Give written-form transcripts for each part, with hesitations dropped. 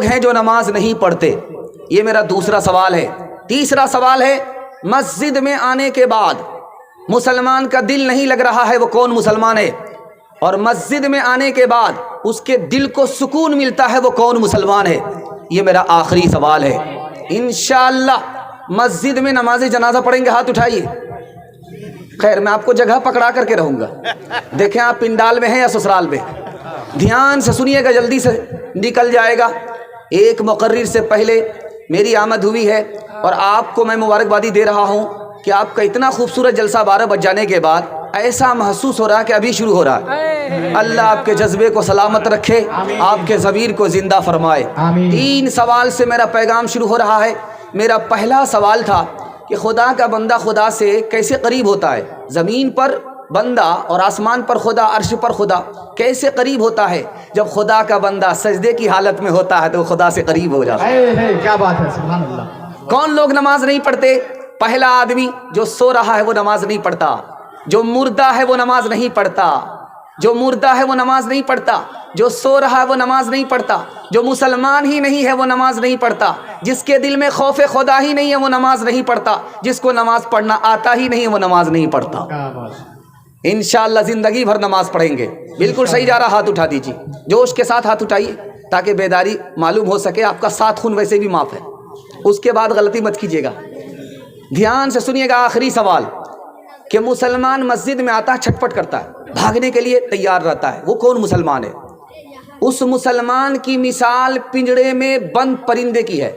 لوگ ہیں جو نماز نہیں پڑھتے؟ یہ میرا دوسرا سوال ہے۔ تیسرا سوال ہے، مسجد میں آنے کے بعد مسلمان کا دل نہیں لگ رہا ہے، وہ کون مسلمان ہے؟ اور مسجد میں آنے کے بعد اس کے دل کو سکون ملتا ہے، وہ کون مسلمان ہے؟ یہ میرا آخری سوال ہے۔ انشاءاللہ مسجد میں نماز جنازہ پڑھیں گے، ہاتھ اٹھائیے۔ خیر میں آپ کو جگہ پکڑا کر کے رہوں گا، دیکھیں آپ پنڈال میں ہیں یا سسرال میں۔ دھیان سے سنیے گا، جلدی سے نکل جائے گا۔ ایک مقرر سے پہلے میری آمد ہوئی ہے اور آپ کو میں مبارکبادی دے رہا ہوں کہ آپ کا اتنا خوبصورت جلسہ 12 بج جانے کے بعد ایسا محسوس ہو رہا ہے کہ ابھی شروع ہو رہا ہے۔ اللہ آپ کے جذبے کو سلامت رکھے، آپ کے ضمیر کو زندہ فرمائے۔ 3 سوال سے میرا پیغام شروع ہو رہا ہے۔ میرا پہلا سوال تھا کہ خدا کا بندہ خدا سے کیسے قریب ہوتا ہے؟ زمین پر بندہ اور آسمان پر خدا، عرش پر خدا، کیسے قریب ہوتا ہے؟ جب خدا کا بندہ سجدے کی حالت میں ہوتا ہے تو خدا سے قریب ہو جاتا ہے۔ کیا بات ہے، سبحان اللہ۔ کون لوگ نماز نہیں پڑھتے؟ پہلا آدمی جو سو رہا ہے وہ نماز نہیں پڑھتا، جو مردہ ہے وہ نماز نہیں پڑھتا، جو مردہ ہے وہ نماز نہیں پڑھتا، جو سو رہا ہے وہ نماز نہیں پڑھتا، جو مسلمان ہی نہیں ہے وہ نماز نہیں پڑھتا، جس کے دل میں خوف خدا ہی نہیں ہے وہ نماز نہیں پڑھتا، جس کو نماز پڑھنا آتا ہی نہیں ہے وہ نماز نہیں پڑھتا۔ انشاءاللہ زندگی بھر نماز پڑھیں گے۔ بالکل صحیح جا رہا، ہاتھ اٹھا دیجیے، جوش کے ساتھ ہاتھ اٹھائیے تاکہ بیداری معلوم ہو سکے۔ آپ کا 7 خون ویسے بھی معاف ہے، اس کے بعد غلطی مت کیجیے گا۔ دھیان سے سنیے گا، آخری سوال کہ مسلمان مسجد میں آتا ہے، چھٹپٹ کرتا ہے، بھاگنے کے لیے تیار رہتا ہے، وہ کون مسلمان ہے؟ اس مسلمان کی مثال پنجڑے میں بند پرندے کی ہے۔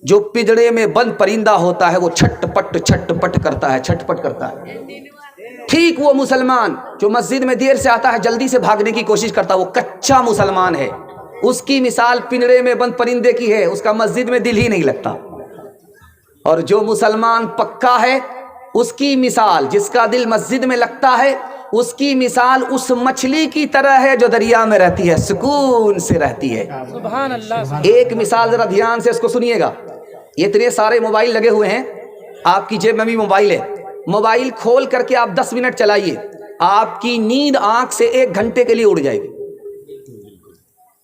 جو پنجڑے میں بند پرندہ ہوتا ہے وہ چھٹ پٹ کرتا ہے، چھٹپٹ کرتا ہے۔ ٹھیک وہ مسلمان جو مسجد میں دیر سے آتا ہے، جلدی سے بھاگنے کی کوشش کرتا ہے، وہ کچا مسلمان ہے۔ اس کی مثال پنجڑے میں بند پرندے کی ہے، اس کا مسجد میں دل ہی نہیں لگتا۔ اور جو مسلمان پکا ہے، اس کی مثال، جس کا دل مسجد میں لگتا ہے، اس کی مثال اس مچھلی کی طرح ہے جو دریا میں رہتی ہے، سکون سے رہتی ہے۔ سبحان اللہ۔ ایک مثال ذرا دھیان سے اس کو سنیے گا۔ اتنے سارے موبائل لگے ہوئے ہیں، آپ کی جیب میں بھی موبائل ہے، موبائل کھول کر کے آپ 10 منٹ چلائیے، آپ کی نیند آنکھ سے 1 گھنٹے کے لیے اڑ جائے گی۔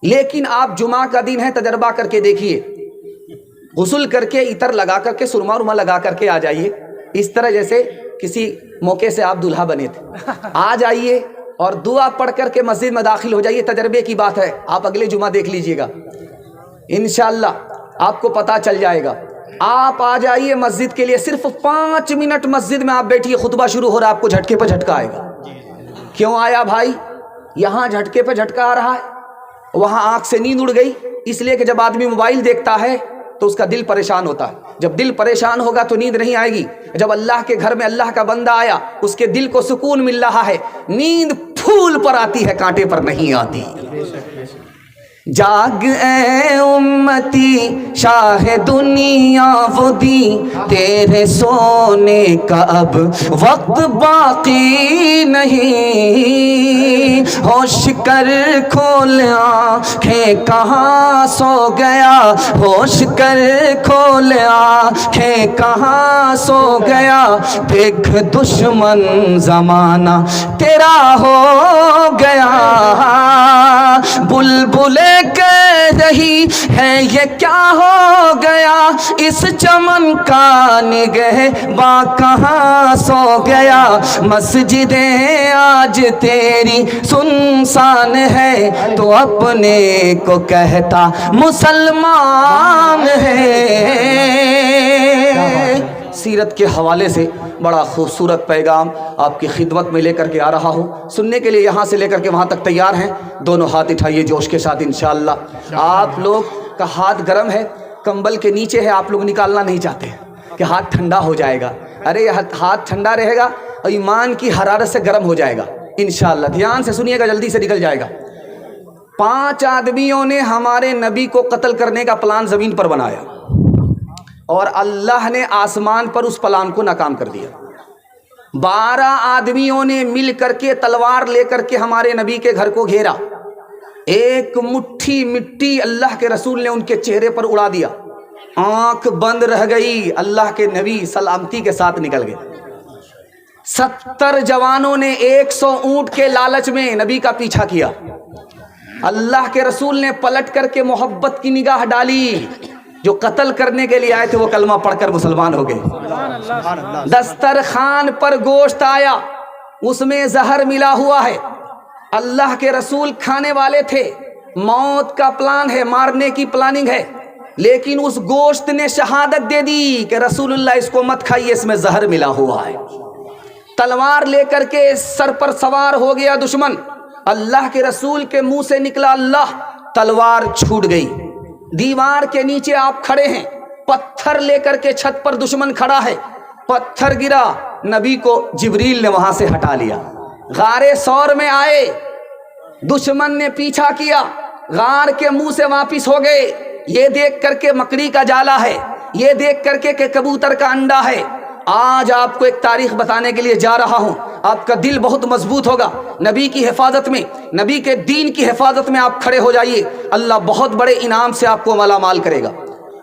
لیکن آپ جمعہ کا دن ہے، تجربہ کر کے دیکھیے، غسل کر کے عطر لگا کر کے سرما ورما لگا کر کے آ جائیے، اس طرح جیسے کسی موقع سے آپ دلہا بنے تھے۔ آ جائیے اور دعا پڑھ کر کے مسجد میں داخل ہو جائیے، تجربے کی بات ہے، آپ اگلے جمعہ دیکھ لیجئے گا، انشاءاللہ آپ کو پتہ چل جائے گا۔ آپ آ جائیے مسجد کے لیے، صرف 5 منٹ مسجد میں آپ بیٹھیے، خطبہ شروع ہو رہا ہے، آپ کو جھٹکے پہ جھٹکا آئے گا۔ کیوں آیا بھائی؟ یہاں جھٹکے پہ جھٹکا آ رہا ہے، وہاں آنکھ سے نیند اڑ گئی، اس لیے کہ جب آدمی موبائل دیکھتا ہے تو اس کا دل پریشان ہوتا ہے، جب دل پریشان ہوگا تو نیند نہیں آئے گی۔ جب اللہ کے گھر میں اللہ کا بندہ آیا، اس کے دل کو سکون مل رہا ہے، نیند پھول پر آتی ہے، کانٹے پر نہیں آتی۔ جاگ اے امتی شاہ دنیا وہ دی، تیرے سونے کا اب وقت باقی نہیں، ہوش کر کھول آنکھیں کہاں سو گیا، ہوش کر کھول آنکھیں کہاں سو گیا، دیکھ دشمن زمانہ تیرا ہو گیا، بلبلیں کہہ رہی ہے یہ کیا ہو گیا، اس چمن کا نگہباں کہاں سو گیا، مسجدیں آج تیری سنسان ہے، تو اپنے کو کہتا مسلمان ہے۔ سیرت کے حوالے سے بڑا خوبصورت پیغام آپ کی خدمت میں لے کر کے آ رہا ہوں، سننے کے لیے یہاں سے لے کر کے وہاں تک تیار ہیں؟ دونوں ہاتھ اٹھائیے جوش کے ساتھ انشاءاللہ۔ آپ لوگ کا ہاتھ گرم ہے، کمبل کے نیچے ہے، آپ لوگ نکالنا نہیں چاہتے کہ ہاتھ ٹھنڈا ہو جائے گا، ارے ہاتھ ٹھنڈا رہے گا اور ایمان کی حرارت سے گرم ہو جائے گا انشاءاللہ۔ دھیان سے سنیے گا، جلدی سے نکل جائے گا۔ 5 آدمیوں نے ہمارے نبی کو قتل کرنے کا پلان زمین پر بنایا اور اللہ نے آسمان پر اس پلان کو ناکام کر دیا۔ 12 آدمیوں نے مل کر کے تلوار لے کر کے ہمارے نبی کے گھر کو گھیرا، ایک مٹھی مٹی اللہ کے رسول نے ان کے چہرے پر اڑا دیا، آنکھ بند رہ گئی، اللہ کے نبی سلامتی کے ساتھ نکل گئے۔ 70 جوانوں نے 100 اونٹ کے لالچ میں نبی کا پیچھا کیا، اللہ کے رسول نے پلٹ کر کے محبت کی نگاہ ڈالی. جو قتل کرنے کے لیے آئے تھے وہ کلمہ پڑھ کر مسلمان ہو گئے. دسترخوان پر گوشت آیا, اس میں زہر ملا ہوا ہے. اللہ کے رسول کھانے والے تھے, موت کا پلان ہے, مارنے کی پلاننگ ہے, لیکن اس گوشت نے شہادت دے دی کہ رسول اللہ اس کو مت کھائیے, اس میں زہر ملا ہوا ہے. تلوار لے کر کے سر پر سوار ہو گیا دشمن. اللہ کے رسول کے منہ سے نکلا اللہ, تلوار چھوٹ گئی. دیوار کے نیچے آپ کھڑے ہیں, پتھر لے کر کے چھت پر دشمن کھڑا ہے, پتھر گرا, نبی کو جبریل نے وہاں سے ہٹا لیا. غار ثور میں آئے, دشمن نے پیچھا کیا, غار کے منہ سے واپس ہو گئے. یہ دیکھ کر کے مکڑی کا جالا ہے, یہ دیکھ کر کے کہ کبوتر کا انڈا ہے. آج آپ کو ایک تاریخ بتانے کے لیے جا رہا ہوں, آپ کا دل بہت مضبوط ہوگا. نبی کی حفاظت میں, نبی کے دین کی حفاظت میں آپ کھڑے ہو جائیے, اللہ بہت بڑے انعام سے آپ کو مالا مال کرے گا.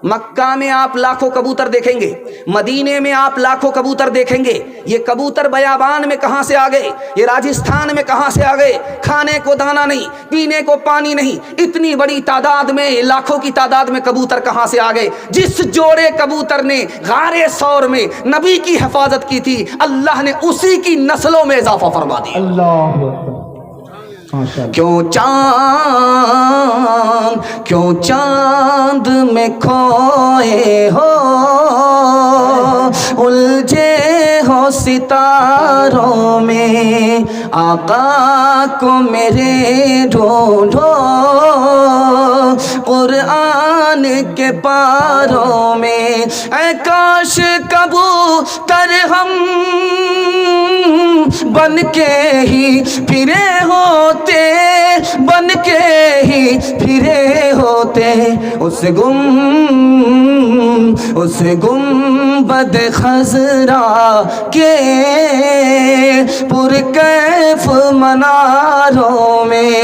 مکہ میں آپ لاکھوں کبوتر دیکھیں گے, مدینے میں آپ لاکھوں کبوتر دیکھیں گے. یہ کبوتر بیابان میں کہاں سے آ گئے, یہ راجستھان میں کہاں سے آ گئے؟ کھانے کو دانا نہیں, پینے کو پانی نہیں, اتنی بڑی تعداد میں, لاکھوں کی تعداد میں کبوتر کہاں سے آ گئے؟ جس جوڑے کبوتر نے غار ثور میں نبی کی حفاظت کی تھی, اللہ نے اسی کی نسلوں میں اضافہ فرما دیا. اللہ اکبر. ماشاءاللہ. کیوں چاند میں کھوئے ہو, الجھے ہو ستاروں میں, آقا کو میرے ڈھونڈو قرآن کے پاروں میں. اے کاش کبوتر ہم بن کے ہی پھرے ہوتے, بن کے ہی پھرے ہوتے, اس گنبد خضرا کے پرکیف مناروں میں.